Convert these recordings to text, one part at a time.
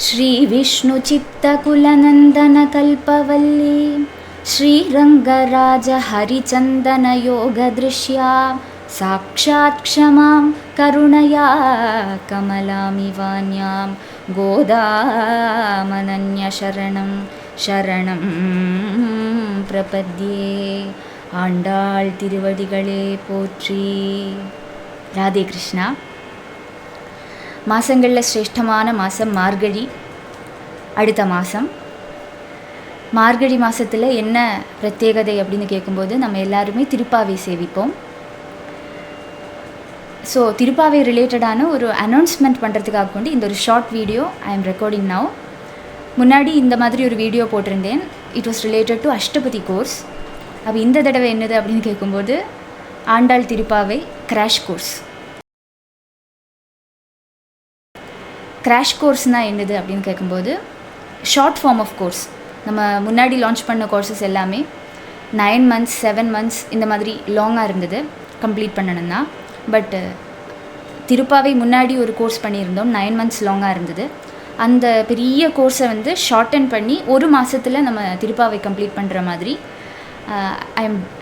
श्रीविष्णुचित्तकुलनन्दनकल्पवल्ली श्रीरङ्गराजहरिचन्दनयोगदृश्या साक्षात् क्षमां करुणया कमलामिवान्यां गोदामनन्यशरणं शरणं प्रपद्ये ஆண்டாள் திருவடிகளே போற்றி. ராதே கிருஷ்ணா. மாதங்களில் சிரேஷ்டமான மாதம் மார்கழி. அடுத்த மாதம் மார்கழி மாதத்தில் என்ன பிரத்யேகதை அப்படின்னு கேட்கும்போது நம்ம எல்லாருமே திருப்பாவை சேவிப்போம். ஸோ திருப்பாவை ரிலேட்டடான ஒரு அனௌன்ஸ்மெண்ட் பண்ணுறதுக்காக கொண்டு இந்த ஒரு short video I am recording now. முன்னாடி இந்த மாதிரி ஒரு வீடியோ போட்டிருந்தேன். It was related to Ashtapadi course. அப்போ இந்த தடவை என்னது அப்படின்னு கேட்கும்போது Andal Thiruppavai crash course. Crash கோர்ஸ்னால் என்னது அப்படின்னு கேட்கும்போது ஷார்ட் ஃபார்ம் ஆஃப் கோர்ஸ். நம்ம முன்னாடி லான்ச் பண்ண கோர்சஸ் எல்லாமே 9 months 7 months இந்த மாதிரி லாங்காக இருந்தது கம்ப்ளீட் பண்ணணும்னா. பட் திருப்பாவை முன்னாடி ஒரு கோர்ஸ் பண்ணியிருந்தோம், 9 months லாங்காக இருந்தது. அந்த பெரிய கோர்ஸை வந்து ஷார்டன் பண்ணி ஒரு மாதத்தில் நம்ம திருப்பாவை கம்ப்ளீட் பண்ணுற மாதிரி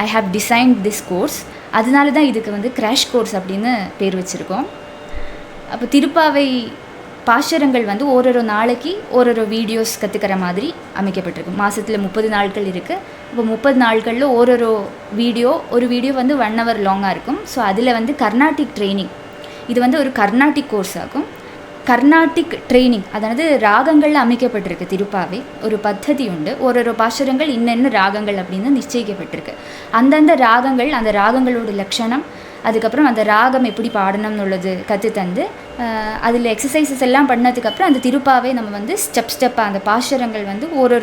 I have designed this course. அதனால தான் இதுக்கு வந்து கிராஷ் கோர்ஸ் அப்படின்னு பேர் வச்சுருக்கோம். அப்போ திருப்பாவை பாசுரங்கள் வந்து ஒரு நாளைக்கு ஒரு வீடியோஸ் கற்றுக்கிற மாதிரி அமைக்கப்பட்டிருக்கு. மாதத்தில் 30 நாட்கள் இருக்குது. இப்போ 30 நாட்களில் ஒரு வீடியோ வந்து 1 hour லாங்காக இருக்கும். ஸோ அதில் வந்து கர்நாடிக் ட்ரைனிங், இது வந்து ஒரு கர்நாடிக் கோர்ஸ் ஆகும். கர்நாடிக் ட்ரைனிங், அதாவது ராகங்களில் அமைக்கப்பட்டிருக்கு திருப்பாவை. ஒரு பத்ததி உண்டு, ஒரு பாசுரங்கள் இன்னென்ன ராகங்கள் அப்படின்னு நிச்சயிக்கப்பட்டிருக்கு. அந்தந்த ராகங்கள், அந்த ராகங்களோட லட்சணம், அதுக்கப்புறம் அந்த ராகம் எப்படி பாடணும்னு உள்ளது கற்று தந்து அதில் எக்ஸசைசஸ் எல்லாம் பண்ணதுக்கப்புறம் அந்த திருப்பாவை நம்ம வந்து ஸ்டெப்பாக அந்த பாசுரங்கள் வந்து ஒரு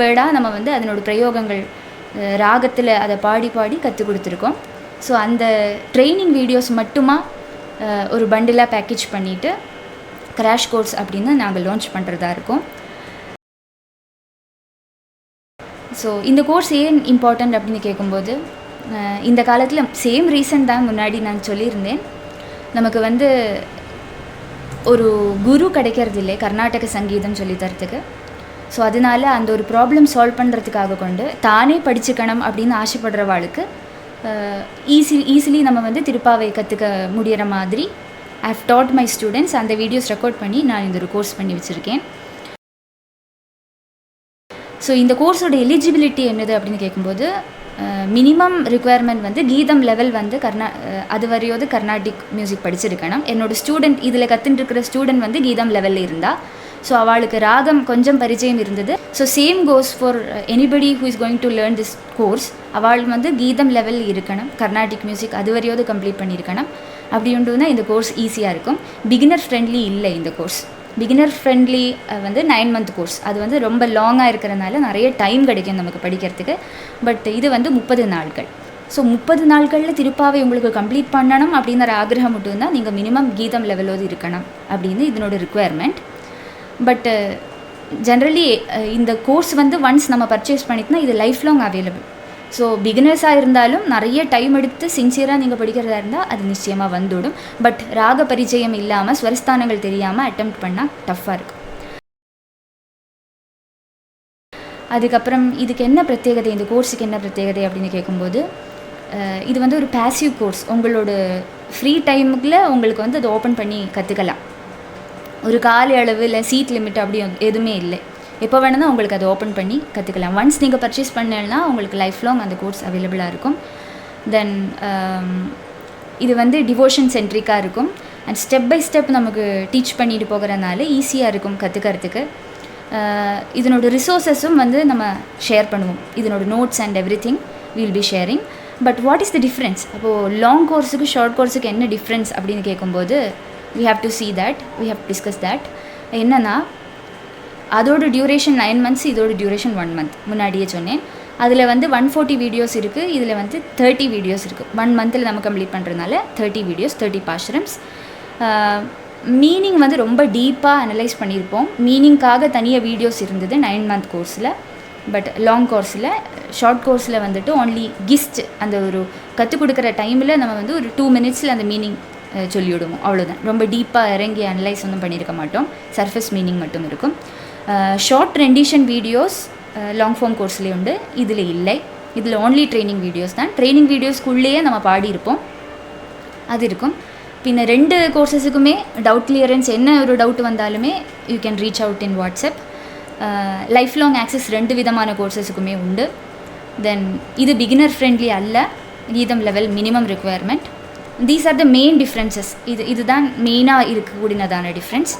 வேர்டாக நம்ம வந்து அதனோட பிரயோகங்கள் ராகத்தில் அதை பாடி கற்றுக் கொடுத்துருக்கோம். ஸோ அந்த ட்ரைனிங் வீடியோஸ் மட்டுமா ஒரு பண்டிலாக பேக்கேஜ் பண்ணிவிட்டு கிராஷ் கோர்ஸ் அப்படின்னு நாங்கள் லான்ச் பண்ணுறதா இருக்கோம். ஸோ இந்த கோர்ஸ் ஏன் இம்பார்ட்டண்ட் அப்படின்னு கேட்கும்போது இந்த காலத்தில் சேம் ரீசன் தான் முன்னாடி நான் சொல்லியிருந்தேன். நமக்கு வந்து ஒரு குரு கிடைக்கிறது இல்லை கர்நாடக சங்கீதம் சொல்லித்தரத்துக்கு. ஸோ அதனால் அந்த ஒரு ப்ராப்ளம் சால்வ் பண்ணுறதுக்காக கொண்டு தானே படிச்சுக்கணும் அப்படின்னு ஆசைப்படுறவாளுக்கு ஈஸிலி நம்ம வந்து திருப்பாவை கற்றுக்க முடிகிற மாதிரி I have taught my students. அந்த வீடியோஸ் ரெக்கார்ட் பண்ணி நான் இந்த ஒரு கோர்ஸ் பண்ணி வச்சுருக்கேன். ஸோ இந்த கோர்ஸோட எலிஜிபிலிட்டி என்னது அப்படின்னு கேட்கும்போது மினிமம் ரிக்குவயர்மெண்ட் வந்து கீதம் லெவல் வந்து அது வரையோது கர்நாடிக் மியூசிக் படிச்சிருக்கணும். என்னோடய ஸ்டூடெண்ட் இதில் கற்றுட்டு இருக்கிற ஸ்டூடெண்ட் வந்து கீதம் லெவலில் இருந்தால், ஸோ அவளுக்கு ராகம் கொஞ்சம் பரிச்சயம் இருந்தது. So same goes for anybody who is going to learn this course. அவள் வந்து கீதம் லெவல் இருக்கணும், கர்நாடிக் மியூசிக் அது வரையோது கம்ப்ளீட் பண்ணியிருக்கணும். அப்படி உண்டுனா இந்த கோர்ஸ் ஈஸியாக இருக்கும். பிகினர் ஃப்ரெண்ட்லி இல்லை இந்த கோர்ஸ். பிகினர் ஃப்ரெண்ட்லி வந்து 9 month கோர்ஸ். அது வந்து ரொம்ப லாங்காக இருக்கிறனால நிறைய டைம் கிடைக்கும் நமக்கு படிக்கிறதுக்கு. பட் இது வந்து 30 நாட்கள். ஸோ 30 நாட்களில் திருப்பாவை உங்களுக்கு கம்ப்ளீட் பண்ணணும் அப்படிங்கிற ஆகிரகம் மட்டும் தான் நீங்கள் மினிமம் கீதம் லெவலோது இருக்கணும் அப்படின்னு இதனோட ரிக்குவயர்மெண்ட். பட் ஜென்ரலி இந்த கோர்ஸ் வந்து ஒன்ஸ் நம்ம பர்ச்சேஸ் பண்ணிட்டோம்னா இது லைஃப் லாங் அவைலபிள். ஸோ பிகினர்ஸாக இருந்தாலும் நிறைய டைம் எடுத்து சின்சியராக நீங்கள் படிக்கிறதா இருந்தால் அது நிச்சயமாக வந்துவிடும். பட் ராக பரிச்சயம் இல்லாமல் ஸ்வரஸ்தானங்கள் தெரியாமல் அட்டெம்ப்ட் பண்ணால் டஃப்பாக இருக்கும். அதுக்கப்புறம் இதுக்கு என்ன பிரத்யேகதை, இந்த கோர்ஸுக்கு என்ன பிரத்யேகதை அப்படின்னு கேட்கும்போது இது வந்து ஒரு பேசிவ் கோர்ஸ். உங்களோட ஃப்ரீ டைமுக்குள்ள உங்களுக்கு வந்து அதை ஓப்பன் பண்ணி கற்றுக்கலாம். ஒரு கால அளவு இல்லை சீட் லிமிட் அப்படி எதுவுமே இல்லை. எப்போ வேணும்னா உங்களுக்கு அதை ஓப்பன் பண்ணி கற்றுக்கலாம். ஒன்ஸ் நீங்கள் பர்ச்சேஸ் பண்ணலன்னா உங்களுக்கு லைஃப் லாங் அந்த கோர்ஸ் அவைலபிளாக இருக்கும். தென் இது வந்து டிவோஷன் சென்ட்ரிக்காக இருக்கும். அண்ட் ஸ்டெப் பை ஸ்டெப் நமக்கு டீச் பண்ணிட்டு போகிறனால ஈஸியாக இருக்கும் கற்றுக்கிறதுக்கு. இதனோட ரிசோர்ஸஸும் வந்து நம்ம ஷேர் பண்ணுவோம். இதனோட notes and every thing will be sharing. But what is the difference? அப்போது லாங் கோர்ஸுக்கு ஷார்ட் கோர்ஸுக்கு என்ன டிஃப்ரென்ஸ் அப்படின்னு கேட்கும்போது we have to see that, we have to discuss that. என்னன்னா அதோட டியூரேஷன் 9 months, இதோட டியூரேஷன் 1 month. முன்னாடியே சொன்னேன். அதில் வந்து 140 வீடியோஸ் இருக்குது, இதில் வந்து 30 வீடியோஸ் இருக்குது. 1 monthல் நம்ம கம்ப்ளீட் பண்ணுறதுனால 30 வீடியோஸ், 30 பாசுரம்ஸ். மீனிங் வந்து ரொம்ப டீப்பாக அனலைஸ் பண்ணியிருப்போம். மீனிங்காக தனியாக வீடியோஸ் இருந்தது 9 month கோர்ஸில். பட் லாங் கோர்ஸில், ஷார்ட் கோர்ஸில் வந்துட்டு ஓன்லி கிஸ்ட் அந்த ஒரு கற்றுக் கொடுக்குற டைமில் நம்ம வந்து ஒரு 2 minutes அந்த மீனிங் சொல்லிவிடுவோம், அவ்வளோதான். ரொம்ப டீப்பாக இறங்கி அனலைஸ் ஒன்றும் பண்ணியிருக்க மாட்டோம், சர்ஃபேஸ் மீனிங் மட்டும் இருக்கும். Short rendition videos long form கோர்ஸ்லேயே உண்டு, இதில் இல்லை. இதில் ஓன்லி ட்ரைனிங் வீடியோஸ் தான். ட்ரைனிங் வீடியோஸ்க்குள்ளேயே நம்ம பாடியிருப்போம், அது இருக்கும். பின்ன 2 கோர்சஸுக்குமே டவுட் கிளியரன்ஸ் என்ன ஒரு டவுட் வந்தாலுமே you can reach out in WhatsApp. Life long access 2 விதமான கோர்சஸுக்குமே உண்டு. தென் இது பிகினர் ஃப்ரெண்ட்லி அல்ல, கீதம் level minimum requirement. These are the main differences. இதுதான் மெயினாக இருக்கக்கூடியதான டிஃப்ரென்ஸ்.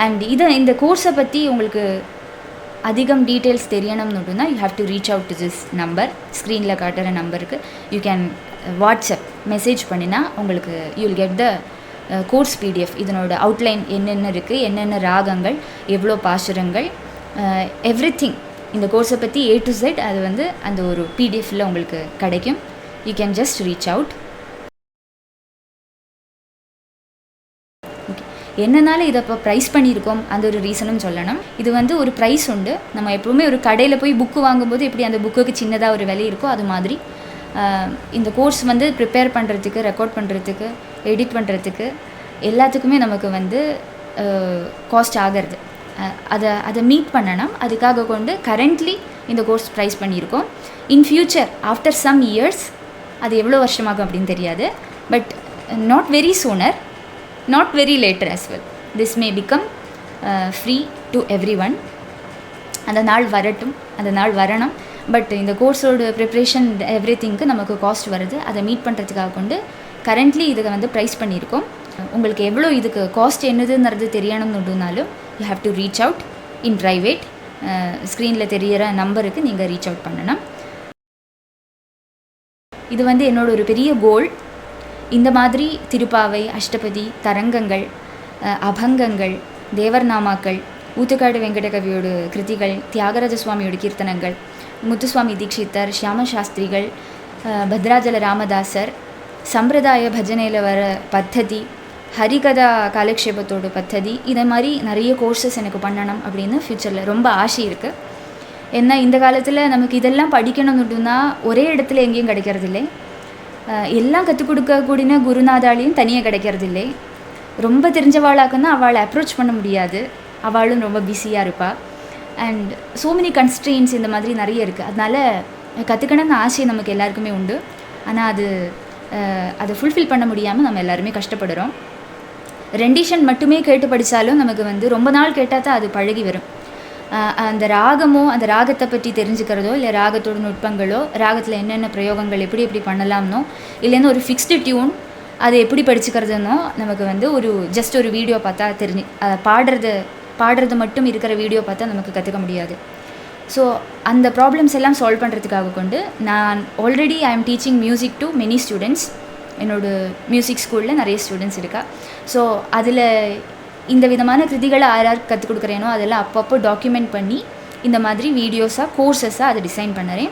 அண்ட் இந்த கோர்ஸை பற்றி உங்களுக்கு அதிகம் டீட்டெயில்ஸ் தெரியணும்னுட்டுனா you have to reach out to this number. ஸ்க்ரீனில் காட்டுற நம்பருக்கு யூ கேன் வாட்ஸ்அப் மெசேஜ் பண்ணினா உங்களுக்கு you will get the course PDF. இதனோட அவுட்லைன் என்னென்ன இருக்குது, என்னென்ன ராகங்கள், எவ்வளோ பாசுரங்கள், எவ்ரிதிங் இந்த கோர்ஸை பற்றி A to Z அது வந்து அந்த ஒரு பிடிஎஃப்பில் உங்களுக்கு கிடைக்கும். You can just reach out. என்னனால இதை இப்போ ப்ரைஸ் பண்ணியிருக்கோம் அந்த ஒரு ரீசனும் சொல்லணும். இது வந்து ஒரு ப்ரைஸ் உண்டு. நம்ம எப்போவுமே ஒரு கடையில் போய் புக்கு வாங்கும்போது எப்படி அந்த புக்குக்கு சின்னதாக ஒரு விலை இருக்கோ அது மாதிரி இந்த கோர்ஸ் வந்து ப்ரிப்பேர் பண்ணுறதுக்கு, ரெக்கார்ட் பண்ணுறதுக்கு, எடிட் பண்ணுறதுக்கு எல்லாத்துக்குமே நமக்கு வந்து காஸ்ட் ஆகிறது. அதை மீட் பண்ணணும். அதுக்காக கொண்டு கரண்ட்லி இந்த கோர்ஸ் ப்ரைஸ் பண்ணியிருக்கோம். In future after some years அது எவ்வளோ வருஷமாகும் அப்படின்னு தெரியாது, but not very sooner, not very later as well, this may become free to everyone. அந்த நாள் வரட்டும், அந்த நாள் வரணும். பட் இந்த கோர்ஸோட ப்ரிப்ரேஷன் எவ்ரிதிங்க்கு நமக்கு காஸ்ட் வருது. அதை மீட் பண்ணுறதுக்காக கொண்டு கரண்ட்லி இதை வந்து ப்ரைஸ் பண்ணியிருக்கோம். உங்களுக்கு எவ்வளோ இதுக்கு காஸ்ட் என்னதுன்றது தெரியணும்னுனாலும் you have to reach out in private. ஸ்க்ரீனில் தெரிகிற நம்பருக்கு நீங்கள் ரீச் அவுட் பண்ணணும். இது வந்து என்னோட ஒரு பெரிய கோல். இந்த மாதிரி திருப்பாவை, அஷ்டபதி, தரங்கங்கள், அபங்கங்கள், தேவர் நாமாக்கள், ஊத்துக்காடு வெங்கடகவியோட கிருதிகள், தியாகராஜ சுவாமியோட கீர்த்தனங்கள், முத்துசுவாமி தீட்சிதர், ஷியாம சாஸ்திரிகள், பத்ராஜல ராமதாசர், சம்பிரதாய பஜனையில் வர பத்ததி, ஹரிகதா காலக்ஷேபத்தோட பத்ததி, இதை மாதிரி நிறைய கோர்சஸ் எனக்கு பண்ணணும் அப்படின்னு ஃப்யூச்சரில் ரொம்ப ஆசை இருக்குது. ஏன்னா இந்த காலத்தில் நமக்கு இதெல்லாம் படிக்கணும்னுட்டுனா ஒரே இடத்துல எங்கேயும் கிடைக்கிறதில்லை. எல்லாம் கற்றுக் கொடுக்கக்கூடிய குருநாதாலையும் தனியாக கிடைக்கிறதில்லை. ரொம்ப தெரிஞ்சவாளாக்குன்னா அவளை அப்ரோச் பண்ண முடியாது, அவளும் ரொம்ப பிஸியாக இருப்பாள். அண்ட் ஸோ மெனி கன்ஸ்ட்ரெயின்ஸ் இந்த மாதிரி நிறைய இருக்குது. அதனால் கற்றுக்கணும்னு ஆசை நமக்கு எல்லாருக்குமே உண்டு. ஆனால் அதை ஃபுல்ஃபில் பண்ண முடியாமல் நம்ம எல்லாருமே கஷ்டப்படுறோம். ரெண்டிஷன் மட்டுமே கேட்டு படித்தாலும் நமக்கு வந்து ரொம்ப நாள் கேட்டால் தான் அது பழகி வரும். அந்த ராகமோ அந்த ராகத்தை பற்றி தெரிஞ்சுக்கிறதோ, இல்லை ராகத்தோட நுட்பங்களோ, ராகத்தில் என்னென்ன பிரயோகங்கள் எப்படி எப்படி பண்ணலாம்னோ, இல்லைன்னா ஒரு ஃபிக்ஸ்டு டியூன் அதை எப்படி படிச்சுக்கிறதுனோ நமக்கு வந்து ஒரு ஜஸ்ட் ஒரு வீடியோ பார்த்தா பாடுறது மட்டும் இருக்கிற வீடியோ பார்த்தா நமக்கு கற்றுக்க முடியாது. ஸோ அந்த ப்ராப்ளம்ஸ் எல்லாம் சால்வ் பண்ணுறதுக்காக கொண்டு நான் already I am teaching music to many students. என்னோடய மியூசிக் ஸ்கூலில் நிறைய ஸ்டூடெண்ட்ஸ் இருக்கா. ஸோ அதில் இந்த விதமான கிருதிகளை யாருக்கு கற்றுக் கொடுக்குறேனோ அதெல்லாம் அப்பப்போ டாக்குமெண்ட் பண்ணி இந்த மாதிரி வீடியோஸாக, கோர்சஸாக அதை டிசைன் பண்ணுறேன்.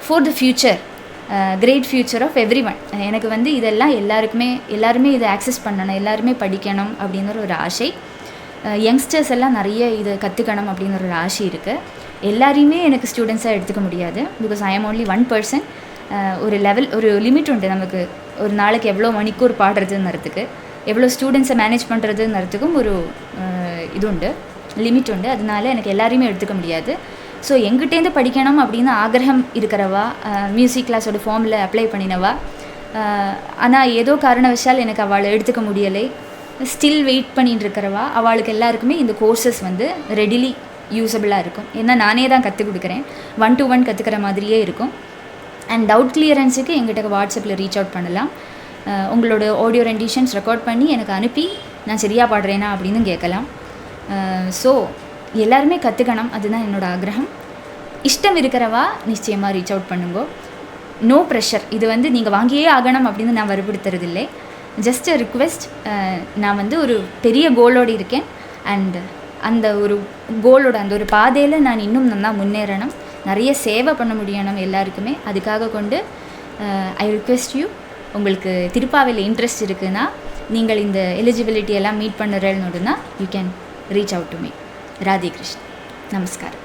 For the future, great future of everyone. எனக்கு வந்து இதெல்லாம் எல்லாருமே இதை ஆக்சஸ் பண்ணணும், எல்லாருமே படிக்கணும் அப்படிங்கிற ஒரு ஆசை. யங்ஸ்டர்ஸ் எல்லாம் நிறைய இதை கற்றுக்கணும் அப்படிங்கிற ஒரு ஆசை இருக்குது. எல்லாரையுமே எனக்கு ஸ்டூடெண்ட்ஸாக எடுத்துக்க முடியாது, because I am only one person. ஒரு லிமிட் உண்டு நமக்கு. ஒரு நாளைக்கு எவ்வளோ மணிக்கூர் பாடுறதுங்கிறதுக்கு, எவ்வளோ ஸ்டூடெண்ட்ஸை மேனேஜ் பண்ணுறதுங்கிறதுக்கும் ஒரு இது உண்டு, லிமிட் உண்டு. அதனால எனக்கு எல்லாரையுமே எடுத்துக்க முடியாது. ஸோ எங்கிட்டேருந்து படிக்கணும் அப்படின்னு ஆகிரகம் இருக்கிறவா, மியூசிக் கிளாஸோட ஃபார்மில் அப்ளை பண்ணினவா, ஆனால் ஏதோ காரணவசால் எனக்கு அவளை எடுத்துக்க முடியலை, ஸ்டில் வெயிட் பண்ணிட்டு இருக்கிறவா, அவளுக்கு எல்லாருக்குமே இந்த கோர்சஸ் வந்து ரெடிலி யூஸபிளாக இருக்கும். ஏன்னா நானே தான் கற்றுக் கொடுக்குறேன், 1-to-1 கற்றுக்கிற மாதிரியே இருக்கும். அண்ட் டவுட் கிளியரன்ஸுக்கு எங்கிட்ட வாட்ஸ்அப்பில் ரீச் அவுட் பண்ணலாம். உங்களோட ஆடியோ ரெண்டிஷன்ஸ் ரெக்கார்ட் பண்ணி எனக்கு அனுப்பி நான் சரியாக பாடுறேனா அப்படின்னு கேட்கலாம். ஸோ எல்லாருமே கற்றுக்கணும், அதுதான் என்னோடய ஆக்ரகம். இஷ்டம் இருக்கிறவா நிச்சயமாக ரீச் அவுட் பண்ணுங்கோ. No pressure. இது வந்து நீங்கள் வாங்கியே ஆகணும் அப்படின்னு நான் வற்புறுத்துறதில்லை. Just a request. நான் வந்து ஒரு பெரிய கோலோடு இருக்கேன். அண்ட் அந்த ஒரு கோலோட அந்த ஒரு பாதையில் நான் இன்னும் நல்லா முன்னேறணும், நிறைய சேவை பண்ண முடியணும் எல்லாருக்குமே. அதுக்காக கொண்டு ஐ ரிக்வெஸ்ட் யூ, உங்களுக்கு திருப்பாவையில் இன்ட்ரெஸ்ட் இருக்குன்னா, நீங்கள் இந்த எலிஜிபிலிட்டி எல்லாம் மீட் பண்ணுறேன்னு you can reach out to me. Radhe Krishna. நமஸ்காரம்.